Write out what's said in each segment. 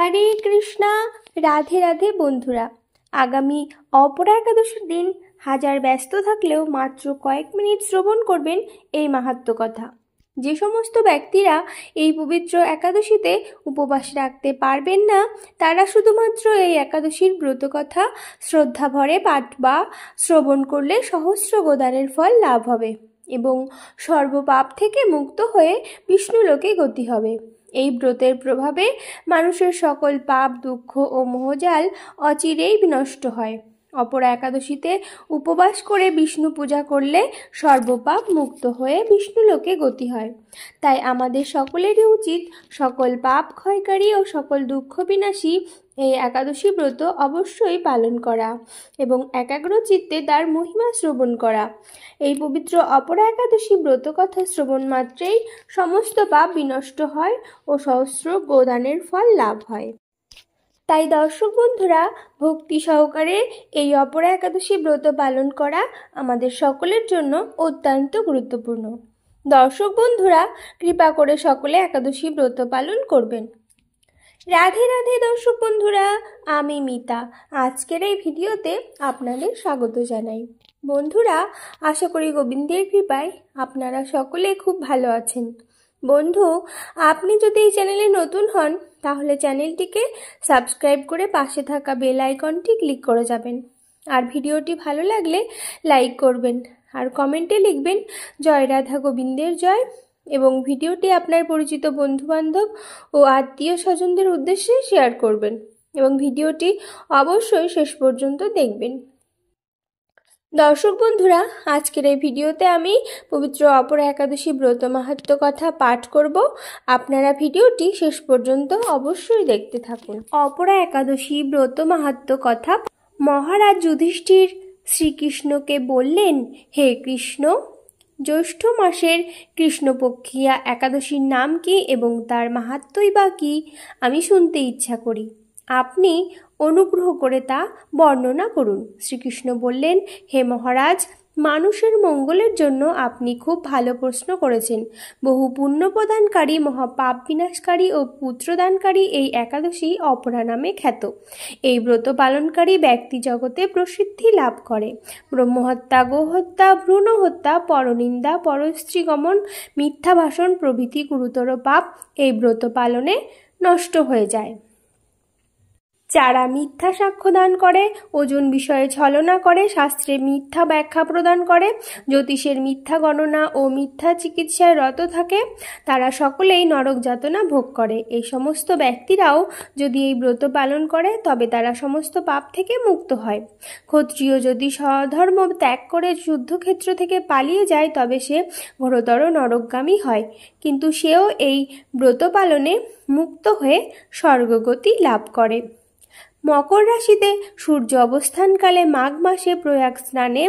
হরে কৃষ্ণা। রাধে রাধে বন্ধুরা, আগামী অপরা একাদশীর দিন হাজার ব্যস্ত থাকলেও মাত্র কয়েক মিনিট শ্রবণ করবেন এই মাহাত্ম্য কথা। যে সমস্ত ব্যক্তিরা এই পবিত্র একাদশীতে উপবাস রাখতে পারবেন না, তারা শুধুমাত্র এই একাদশীর ব্রত কথা শ্রদ্ধা ভরে পাঠ বা শ্রবণ করলে সহস্র গোদানের ফল লাভ হবে এবং সর্বপাপ থেকে মুক্ত হয়ে বিষ্ণুলোকে গতি হবে। এই ব্রতের প্রভাবে মানুষের সকল পাপ, দুঃখ ও মোহজাল অচিরেই বিনষ্ট হয়। অপরা একাদশীতে উপবাস করে বিষ্ণু পূজা করলে সর্বপাপ মুক্ত হয়ে বিষ্ণুলোকে গতি হয়। তাই আমাদের সকলেরই উচিত সকল পাপ ক্ষয়কারী ও সকল দুঃখ বিনাশী এই একাদশী ব্রত অবশ্যই পালন করা এবং একাগ্র চিত্তে তার মহিমা শ্রবণ করা। এই পবিত্র অপরা একাদশী ব্রত কথা শ্রবণ মাত্রেই সমস্ত পাপ বিনষ্ট হয় ও সহস্র গোদানের ফল লাভ হয়। তাই দর্শক বন্ধুরা, ভক্তি সহকারে এই অপরা একাদশী ব্রত পালন করা আমাদের সকলের জন্য অত্যন্ত গুরুত্বপূর্ণ। দর্শক বন্ধুরা, কৃপা করে সকলে একাদশী ব্রত পালন করবেন। রাধে রাধে দর্শক বন্ধুরা, আমি মিতা। আজকের এই ভিডিওতে আপনাদের স্বাগত জানাই। বন্ধুরা, আশা করি গোবিন্দের কৃপায় আপনারা সকলে খুব ভালো আছেন। বন্ধু, আপনি যদি এই চ্যানেলে নতুন হন তাহলে চ্যানেলটিকে সাবস্ক্রাইব করে পাশে থাকা বেল আইকনটি ক্লিক করে যাবেন। আর ভিডিওটি ভালো লাগলে লাইক করবেন আর কমেন্টে লিখবেন জয় রাধা গোবিন্দের জয়, এবং ভিডিওটি আপনার পরিচিত বন্ধুবান্ধব ও আত্মীয় স্বজনদের উদ্দেশ্যে শেয়ার করবেন এবং ভিডিওটি অবশ্যই শেষ পর্যন্ত দেখবেন। দর্শক বন্ধুরা, আজকের এই ভিডিওতে আমি পবিত্র অপরা একাদশী ব্রত মাহাত্ম্য কথা পাঠ করব। আপনারা ভিডিওটি শেষ পর্যন্ত অবশ্যই দেখতে থাকুন। অপরা একাদশী ব্রত মাহাত্ম্য কথা। মহারাজ যুধিষ্ঠির শ্রীকৃষ্ণকে বললেন, হে কৃষ্ণ, জ্যৈষ্ঠ মাসের কৃষ্ণপক্ষিয়া একাদশীর নাম কি এবং তার মাহাত্ম্যই বা কি আমি শুনতে ইচ্ছা করি। আপনি অনুগ্রহ করে তা বর্ণনা করুন। শ্রীকৃষ্ণ বললেন, হে মহারাজ, মানুষের মঙ্গলের জন্য আপনি খুব ভালো প্রশ্ন করেছেন। বহু পুণ্য প্রদানকারী, মহাপাপ বিনাশকারী ও পুত্রদানকারী এই একাদশী অপরা নামে খ্যাত। এই ব্রত পালনকারী ব্যক্তি জগতে প্রসিদ্ধি লাভ করে। ব্রহ্মহত্যা, গোহত্যা, ভ্রূণ হত্যা, পরনিন্দা, পরস্ত্রীগমন, মিথ্যা ভাষণ প্রভৃতি গুরুতর পাপ এই ব্রত পালনে নষ্ট হয়ে যায়। যারা মিথ্যা সাক্ষ্য দান করে, ওজন বিষয়ে ছলনা করে, শাস্ত্রে মিথ্যা ব্যাখ্যা প্রদান করে, জ্যোতিষের মিথ্যা গণনা ও মিথ্যা চিকিৎসায় রত থাকে, তারা সকলেই নরক যাতনা ভোগ করে। এই সমস্ত ব্যক্তিরাও যদি এই ব্রত পালন করে তবে তারা সমস্ত পাপ থেকে মুক্ত হয়। ক্ষত্রিয় যদি স্বধর্ম ত্যাগ করে যুদ্ধক্ষেত্র থেকে পালিয়ে যায় তবে সে ঘোরতর নরকগামী হয়, কিন্তু সেও এই ব্রত পালনে মুক্ত হয়ে স্বর্গগতি লাভ করে। মকর রাশিতে সূর্য অবস্থানকালে মাঘ মাসে প্রয়াগ স্নানে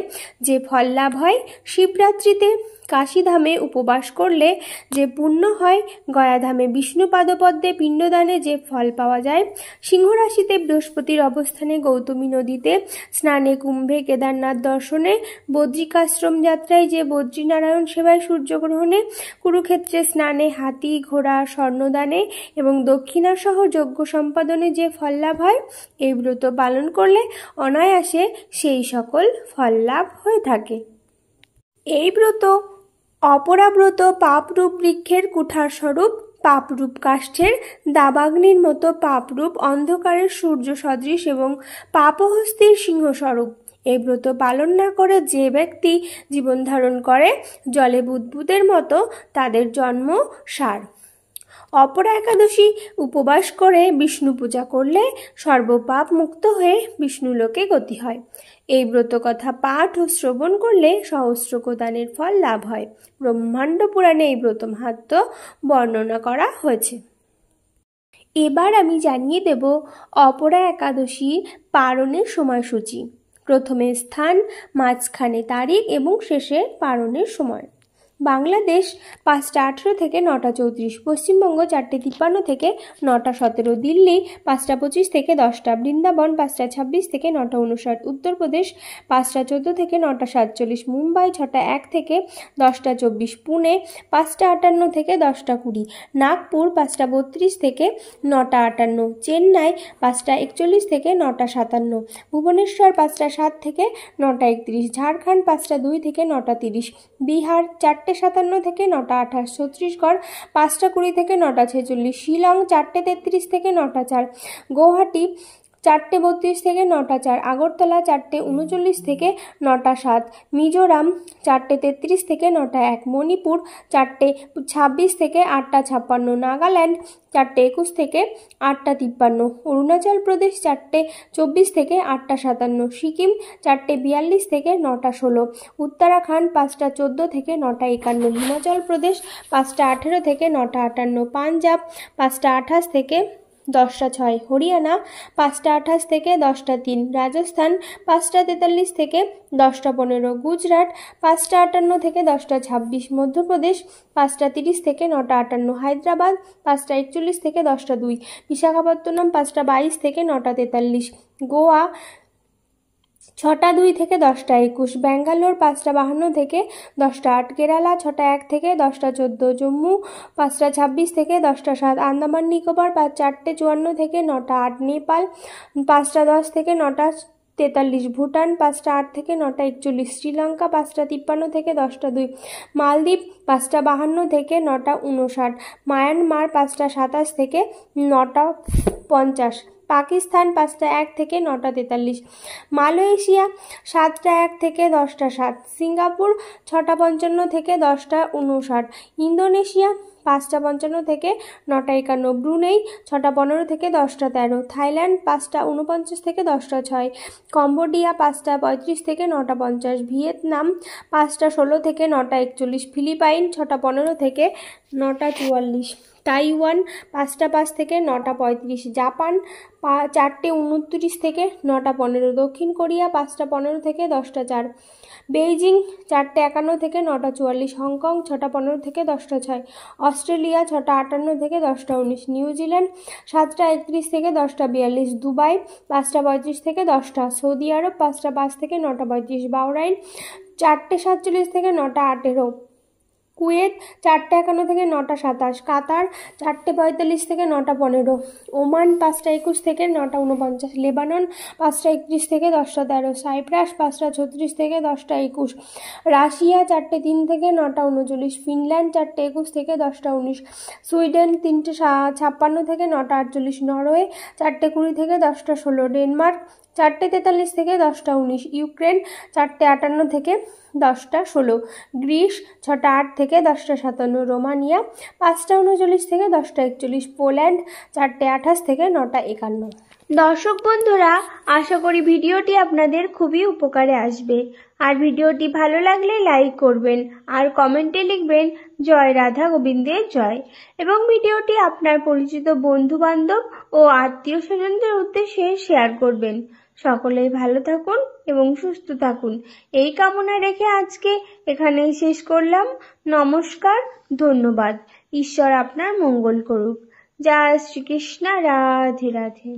যে ফল লাভ হয়, শিবরাত্রিতে কাশীধামে উপবাস করলে যে পুণ্য হয়, গয়াধামে বিষ্ণু পাদপদ্মে পিণ্ডদানে যে ফল পাওয়া যায়, সিংহরাশিতে বৃহস্পতির অবস্থানে গৌতমী নদীতে স্নানে, কুম্ভে কেদারনাথ দর্শনে, বদ্রিকাশ্রম যাত্রায় যে বদ্রীনারায়ণ সেবায়, সূর্যগ্রহণে, কুরুক্ষেত্রে স্নানে, হাতি ঘোড়া স্বর্ণদানে এবং দক্ষিণাসহ যজ্ঞ সম্পাদনে যে ফল লাভ হয়, এই ব্রত পালন করলে অনায়াসে সেই সকল ফল লাভ হয়ে থাকে। এই ব্রত অপরা ব্রত পাপরূপ বৃক্ষের কুঠার স্বরূপ, পাপরূপ কাষ্ঠের দাবাগ্নির মতো, পাপরূপ অন্ধকারের সূর্য সদৃশ এবং পাপহস্তির সিংহস্বরূপ। এই ব্রত পালন না করে যে ব্যক্তি জীবন ধারণ করে জলে বুদ্বুদের মতো, তাদের জন্ম সার। অপরা একাদশী উপবাস করে বিষ্ণু পূজা করলে সর্বপাপ মুক্ত হয়ে বিষ্ণুলোকে গতি হয়। এই ব্রত কথা পাঠ ও শ্রবণ করলে সহস্র গোদানের ফল লাভ হয়। ব্রহ্মাণ্ড পুরাণে এই ব্রত মাহাত্ম্য বর্ণনা করা হয়েছে। এবার আমি জানিয়ে দেব অপরা একাদশী পারণের সময়সূচি। প্রথমে স্থান, মাঝখানে তারিখ এবং শেষে পারণের সময়। বাংলাদেশ 5:18 থেকে 9:34, পশ্চিমবঙ্গ 4:53 থেকে 9:17, দিল্লি 5:25 থেকে 10টা, বৃন্দাবন 5:26 থেকে 9:59, উত্তরপ্রদেশ 5:14 থেকে 9:47, মুম্বাই 6:01 থেকে 10:24, পুনে 5:58 থেকে 10:20, নাগপুর 5:32 থেকে 9:58, চেন্নাই 5:41 থেকে 9:57, ভুবনেশ্বর 5:07 থেকে 9:31, ঝাড়খণ্ড 5:02 থেকে 9:30, বিহার 4:57 থেকে 9:28, ছত্তিশগড় 5:20 থেকে 9:46, শিলং 4:33 থেকে 9:04, গুয়াহাটি 4:32 থেকে 9:04, আগরতলা 4:39 থেকে 9:07, মিজোরাম 4:33 থেকে 9:01, মণিপুর 4:26 থেকে 8:56, নাগাল্যান্ড 4:21 থেকে 8:53, অরুণাচল প্রদেশ 4:24 থেকে 8:57, সিকিম 4:42 থেকে 9:16, উত্তরাখণ্ড 5:14 থেকে 9:51, হিমাচল প্রদেশ 5:18 থেকে 9:58, পাঞ্জাব 5:28 থেকে 10:06, হরিয়ানা 5:28 থেকে 10:03, রাজস্থান 5:43 থেকে 10:15, গুজরাট 5:58 থেকে 10:26, মধ্যপ্রদেশ 5:30 থেকে 9:58, হায়দ্রাবাদ 5:41 থেকে 10:02, বিশাখাপত্তনম 5:22 থেকে 9:43, গোয়া 6:02 থেকে 10:21, ব্যাঙ্গালোর 5:52 থেকে 10:08, কেরালা 6:01 থেকে 10:14, জম্মু 5:26 থেকে 10:07, আন্দামান নিকোবর 4:54 থেকে 9:08, নেপাল 5:10 থেকে 9:43, ভুটান 5:08 থেকে 9:41, শ্রীলঙ্কা 5:53 থেকে 10:02, মালদ্বীপ 5:52 থেকে 9:59, মায়ানমার 5:27 থেকে 9:50, পাকিস্তান 5:01 থেকে 9:43, মালয়েশিয়া 7:01 থেকে 10:07, সিঙ্গাপুর 6:55 থেকে 10:59, ইন্দোনেশিয়া 5:55 থেকে 9:51, ব্রুনেই 6:15 থেকে 10:13, থাইল্যান্ড 5:49 থেকে 10:06, কম্বোডিয়া 5:35 থেকে 9:50, ভিয়েতনাম 5:16 থেকে 9:41, ফিলিপাইন 6:15 থেকে 9:44, তাইওয়ান 5:05 থেকে 9:35, জাপান 4:29 থেকে 9:15, দক্ষিণ কোরিয়া 5:15 থেকে 10:04, বেইজিং 4:51 থেকে 9:44, হংকং 6:15 থেকে 10:06, অস্ট্রেলিয়া 6:58 থেকে 10:19, নিউজিল্যান্ড 7:31 থেকে 10:42, দুবাই 5:35 থেকে 10টা, সৌদি আরব 5:05 থেকে 9:35, বাহরাইন 4:47 থেকে 9:18, কুয়েত 4:51 থেকে 9:27, কাতার 4:45 থেকে 9:15, ওমান 5:21 থেকে 9:49, লেবানন 5:31 থেকে 10:13, সাইপ্রাস 5:36 থেকে 10:21, রাশিয়া 4:03 থেকে 9:39, ফিনল্যান্ড 4:21 থেকে 10:19, সুইডেন 3:56 থেকে 9:48, নরওয়ে 4:20 থেকে 10:16, ডেনমার্ক 4:43 থেকে 10:19, ইউক্রেন 4:58 থেকে 10:16, গ্রিস 6:08 থেকে 10:57, রোমানিয়া 5:39 থেকে 10:41, পোল্যান্ড 4:28 থেকে 9:51। দর্শক বন্ধুরা, আশা করি ভিডিওটি আপনাদের খুবই উপকারে আসবে। আর ভিডিওটি ভালো লাগলে লাইক করবেন আর কমেন্টে লিখবেন জয় রাধা গোবিন্দের জয়, এবং ভিডিওটি আপনার পরিচিত বন্ধু বান্ধব ও আত্মীয় স্বজনদের উদ্দেশ্যে শেয়ার করবেন। সকলেই ভালো থাকুন এবং সুস্থ থাকুন, এই কামনা রেখে আজকে এখানেই শেষ করলাম। নমস্কার, ধন্যবাদ। ঈশ্বর আপনার মঙ্গল করুক। জয় শ্রীকৃষ্ণ, রাধে রাধে।